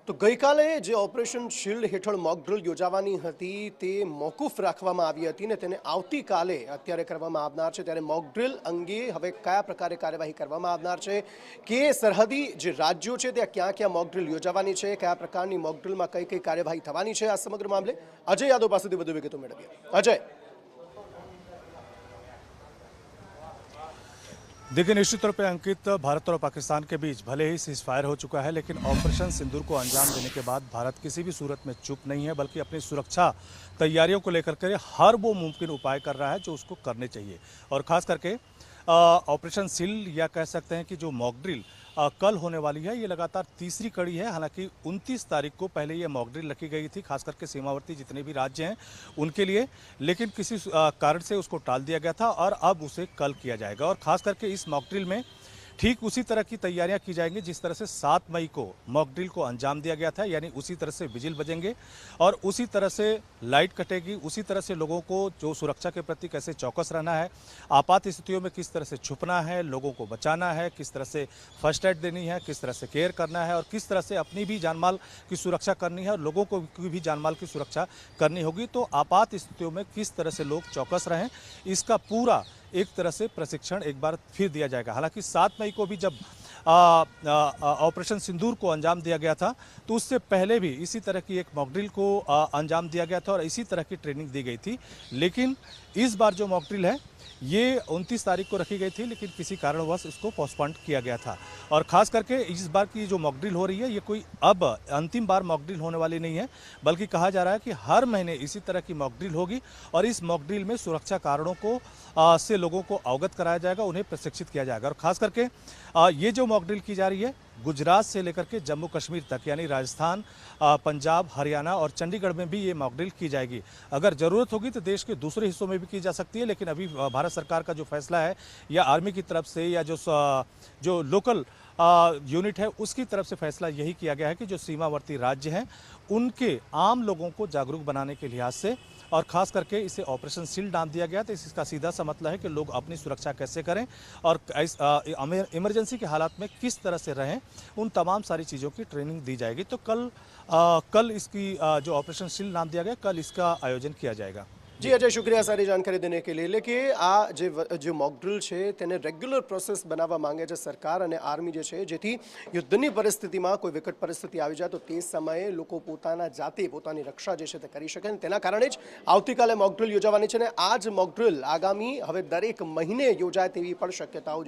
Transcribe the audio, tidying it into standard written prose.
તો ગઈકાલે જે ઓપરેશન શિલ્ડ હેઠળ મોક ડ્રિલ યોજાવાની હતી તે મોકૂફ રાખવામાં આવી હતી ને તેને આવતીકાલે અત્યારે કરવામાં આવનાર છે। ત્યારે મોક ડ્રિલ અંગે હવે કયા પ્રકારે કાર્યવાહી કરવામાં આવનાર છે, કે સરહદી જે રાજ્યો છે ત્યાં ક્યાં ક્યાં મોક ડ્રિલ યોજાવાની છે, કયા પ્રકારની મોક ડ્રિલમાં કઈ કઈ કાર્યવાહી થવાની છે, આ સમગ્ર મામલે અજય યાદવ પાસેથી વધુ વિગતો મેળવીએ। અજય। देखिए, निश्चित तौर पे अंकित, भारत और पाकिस्तान के बीच भले ही सीज फायर हो चुका है, लेकिन ऑपरेशन सिंदूर को अंजाम देने के बाद भारत किसी भी सूरत में चुप नहीं है, बल्कि अपनी सुरक्षा तैयारियों को लेकर के हर वो मुमकिन उपाय कर रहा है जो उसको करने चाहिए। और ख़ास करके ऑपरेशन सील या कह सकते हैं कि जो मॉक ड्रिल कल होने वाली है, ये लगातार तीसरी कड़ी है। हालांकि 29 तारीख को पहले ये मॉक ड्रिल रखी गई थी, खास करके सीमावर्ती जितने भी राज्य हैं उनके लिए, लेकिन किसी कारण से उसको टाल दिया गया था और अब उसे कल किया जाएगा। और ख़ास करके इस मॉक ड्रिल में ठीक उसी तरह की तैयारियां की जाएंगी जिस तरह से 7 मई को मॉक ड्रिल को अंजाम दिया गया था, यानी उसी तरह से विजिल बजेंगे और उसी तरह से लाइट कटेगी, उसी तरह से लोगों को जो सुरक्षा के प्रति कैसे चौकस रहना है, आपात स्थितियों में किस तरह से छुपना है, लोगों को बचाना है, किस तरह से फर्स्ट एड देनी है, किस तरह से केयर करना है और किस तरह से अपनी भी जानमाल की सुरक्षा करनी है और लोगों को भी जानमाल की सुरक्षा करनी होगी। तो आपात स्थितियों में किस तरह से लोग चौकस रहें, इसका पूरा एक तरह से प्रशिक्षण एक बार फिर दिया जाएगा। हालांकि 7 मई को भी जब ऑपरेशन सिंदूर को अंजाम दिया गया था, तो उससे पहले भी इसी तरह की एक मॉक ड्रिल को अंजाम दिया गया था और इसी तरह की ट्रेनिंग दी गई थी। लेकिन इस बार जो मॉक ड्रिल है ये 29 तारीख को रखी गई थी, लेकिन किसी कारणवश इसको पोस्टपोन किया गया था। और ख़ास करके इस बार की जो मॉक ड्रिल हो रही है, ये कोई अब अंतिम बार मॉक ड्रिल होने वाली नहीं है, बल्कि कहा जा रहा है कि हर महीने इसी तरह की मॉक ड्रिल होगी और इस मॉक ड्रिल में सुरक्षा कारणों को से लोगों को अवगत कराया जाएगा, उन्हें प्रशिक्षित किया जाएगा। और ख़ास करके ये जो मॉक ड्रिल की जा रही है, गुजरात से लेकर के जम्मू कश्मीर तक, यानी राजस्थान, पंजाब, हरियाणा और चंडीगढ़ में भी ये मॉक ड्रिल की जाएगी। अगर ज़रूरत होगी तो देश के दूसरे हिस्सों में भी की जा सकती है, लेकिन अभी भारत सरकार का जो फैसला है या आर्मी की तरफ से या जो लोकल यूनिट है उसकी तरफ से फैसला यही किया गया है कि जो सीमावर्ती राज्य हैं उनके आम लोगों को जागरूक बनाने के लिहाज से और ख़ास करके इसे ऑपरेशन सील नाम दिया गया। तो इसका सीधा सा मतलब है कि लोग अपनी सुरक्षा कैसे करें और इमरजेंसी के हालात में किस तरह से रहें, उन तमाम सारी चीज़ों की ट्रेनिंग दी जाएगी। तो कल इसकी जो ऑपरेशन सील नाम दिया गया, कल इसका आयोजन किया जाएगा। जी अजय, शुक्रिया सारी जानकारी देने के लिए। लेकिन आ जो मॉक ड्रिल છે તેને રેગ્યુલર પ્રોસેસ બનાવવા માંગે છે સરકાર અને આર્મી જે છે, જેથી યુદ્ધની પરિસ્થિતિમાં કોઈ વિકટ પરિસ્થિતિ આવી જાય તો તે સમયે લોકો પોતાના જાતે પોતાની રક્ષા જે છે તે કરી શકે। તેના કારણે જ આવતીકાલે મॉक ड्रिल યોજાવાની છે અને આ જ મॉक ड्रिल આગામી હવે દરેક મહિને યોજાય તેવી પણ શક્યતાઓ